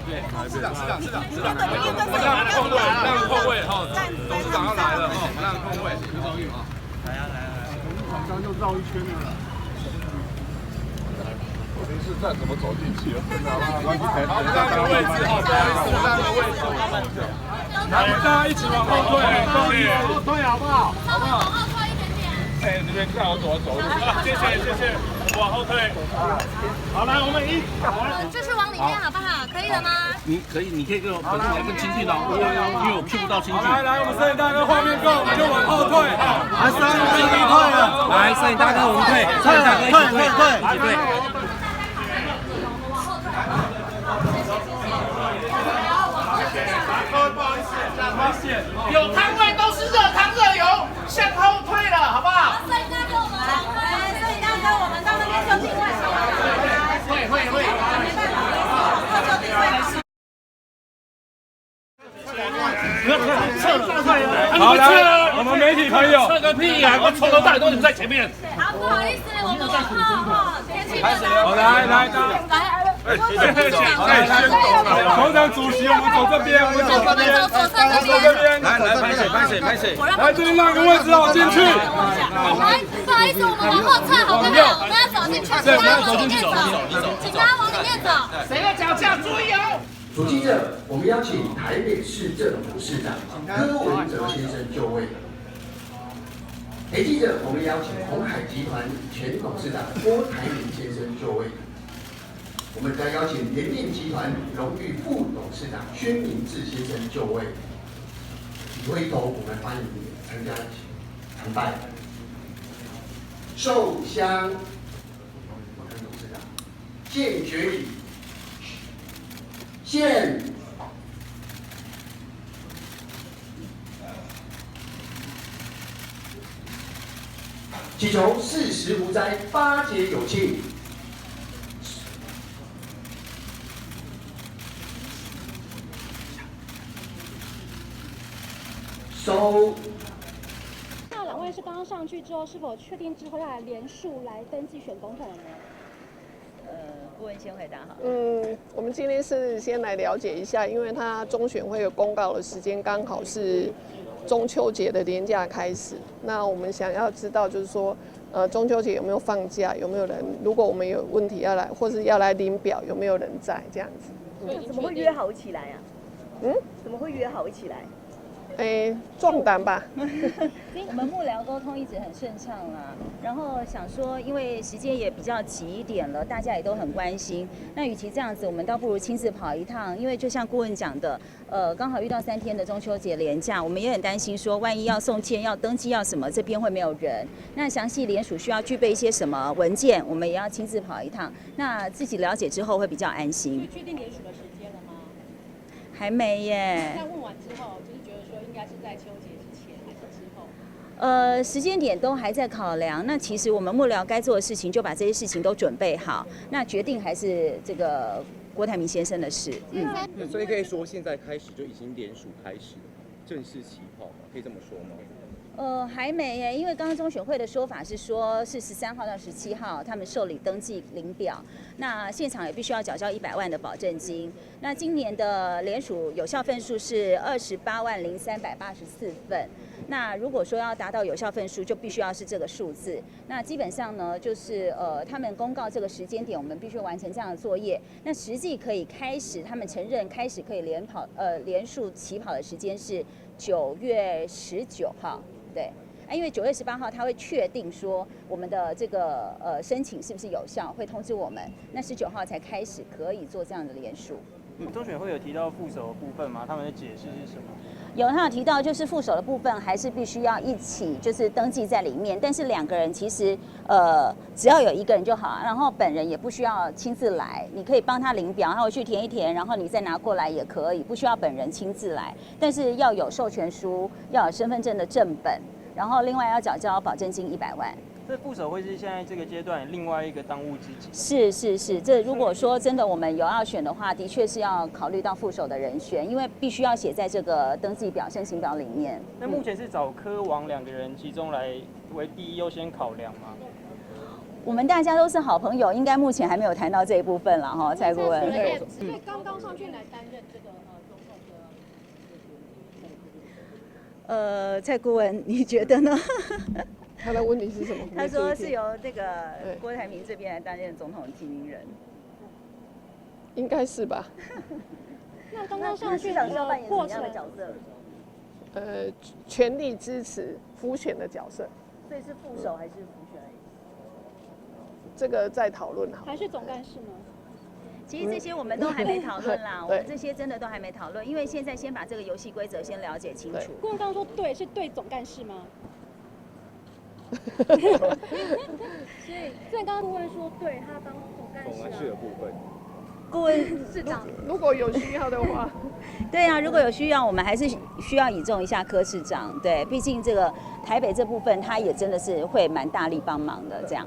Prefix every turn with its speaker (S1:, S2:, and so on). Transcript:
S1: 对，市长，让空位哈，董事长要来了哈，让空位，来啊！
S2: 厂商就绕一圈了。临时站怎么走进去了？
S1: 好，让个位置哈，不好意思，让个位置。来，大家一起往后退，
S2: 后退好不好？
S1: 好不好？往后退一点点。哎，这边看我走路。谢谢，往后退。
S2: 好，来，我们
S3: 继续往里面好不好？可以了吗？
S4: 你可以跟我本身来更亲近哦，因为我 Q 不到亲近。
S1: 来，我们摄影大哥画面够，我们就往后退。
S4: 来，摄影大哥退了。来，摄影大哥我们退，摄影大哥一起退，一起退。
S5: 有摊位都是热汤热油，向后退了，好不好？
S3: 摄影大哥，我们来，摄影大哥，我们到那边就定位好了。
S5: 会。
S1: 好，来，我们媒体朋友，
S5: 撤个屁啊！我从头到尾都你在前面。
S3: 好，不好意思，我们往后，天气热。
S1: 好，来，首长主席，我们走这边，来，拍谁，来这边让个位置让我进去。
S3: 来，不好意思，我们往后撤，好不好？我们要走进去，请大家往里面走，请大家往里面走。
S5: 谁要讲价，注意哦。
S6: 主记者，我们邀请台北市政府市长柯文哲先生就位。陪记者，我们邀请鸿海集团前董事长郭台铭先生就位。我们再邀请联电集团荣誉副董事长宣明志先生就位。回头我们欢迎参加参拜。受香，我跟董事长献决礼。献祈求4时无灾，8节有庆。收。
S7: 那两位是刚刚上去之后，是否确定之后要来连署来登记选总统呢？
S8: 顾问先回答好。
S9: 我们今天是先来了解一下，因为他中选会有公告的时间刚好是中秋节的连假开始。那我们想要知道，就是说，中秋节有没有放假？有没有人？如果我们有问题要来，或是要来领表，有没有人在这样子？
S8: 怎么会约好起来啊？怎么会约好一起来？
S9: 壮胆吧。
S8: 我们幕僚沟通一直很顺畅啦，然后想说，因为时间也比较急一点了，大家也都很关心。那与其这样子，我们倒不如亲自跑一趟，因为就像顾问讲的，刚好遇到3天的中秋节连假，我们也很担心说，万一要送件、要登记、要什么，这边会没有人。那详细联署需要具备一些什么文件，我们也要亲自跑一趟。那自己了解之后会比较安心。
S7: 确定联署的时间了吗？
S8: 还没耶。
S7: 那问完之后，就是觉得说应该是在秋节之前还是之后？
S8: 时间点都还在考量。那其实我们幕僚该做的事情，就把这些事情都准备好。那决定还是这个郭台铭先生的事。
S10: 所以可以说现在开始就已经联署开始了，正式起跑吗？可以这么说吗？
S8: 还没耶，因为刚刚中选会的说法是说，是13号到17号他们受理登记领表，那现场也必须要缴交100万的保证金。那今年的联署有效份数是280384份。那如果说要达到有效份数，就必须要是这个数字。那基本上呢，就是他们公告这个时间点，我们必须完成这样的作业。那实际可以开始，他们承认开始可以连署起跑的时间是9月19号。对，因为9月18号他会确定说我们的这个申请是不是有效，会通知我们。那19号才开始可以做这样的联署。
S11: 中选会有提到副手的部分吗？他们的解释是什么？
S8: 他有提到，就是副手的部分还是必须要一起就是登记在里面，但是2个人其实只要有1个人就好，然后本人也不需要亲自来，你可以帮他领表，他回去填一填，然后你再拿过来也可以，不需要本人亲自来，但是要有授权书，要有身份证的正本，然后另外要缴交保证金100万。
S11: 这副手会是现在这个阶段另外一个当务之急。
S8: 是，这如果说真的我们有要选的话，的确是要考虑到副手的人选，因为必须要写在这个登记表、申请表里面。
S11: 那目前是找柯王2个人其中来为第一优先考量吗？
S8: 我们大家都是好朋友，应该目前还没有谈到这一部分了哈，蔡顾问。
S7: 所以刚刚上去来担任这个总统
S8: 的。蔡顾问，你觉得呢？
S9: 他的问题是什么？
S8: 他说是由这个郭台铭这边来担任总统提名人，
S9: 应该是吧？
S7: 那刚刚上去
S8: 市长是要扮演什么样的角色？
S9: 全力支持辅选的角色。
S8: 所以是副手还是辅选？
S9: 这个再讨论好。
S7: 还是总干事呢？
S8: 其实这些我们都还没讨论啦，我们这些真的都还没讨论，因为现在先把这个游戏规则先了解清楚。
S7: 顾问刚刚说对，是对总干事吗？所以刚刚顾问说对他当总干事
S10: 的部分。
S8: 顾问
S7: 市长，
S9: 如果有需要的话，
S8: 对啊，如果有需要，我们还是需要倚重一下柯市长。对，毕竟这个台北这部分，他也真的是会蛮大力帮忙的这样。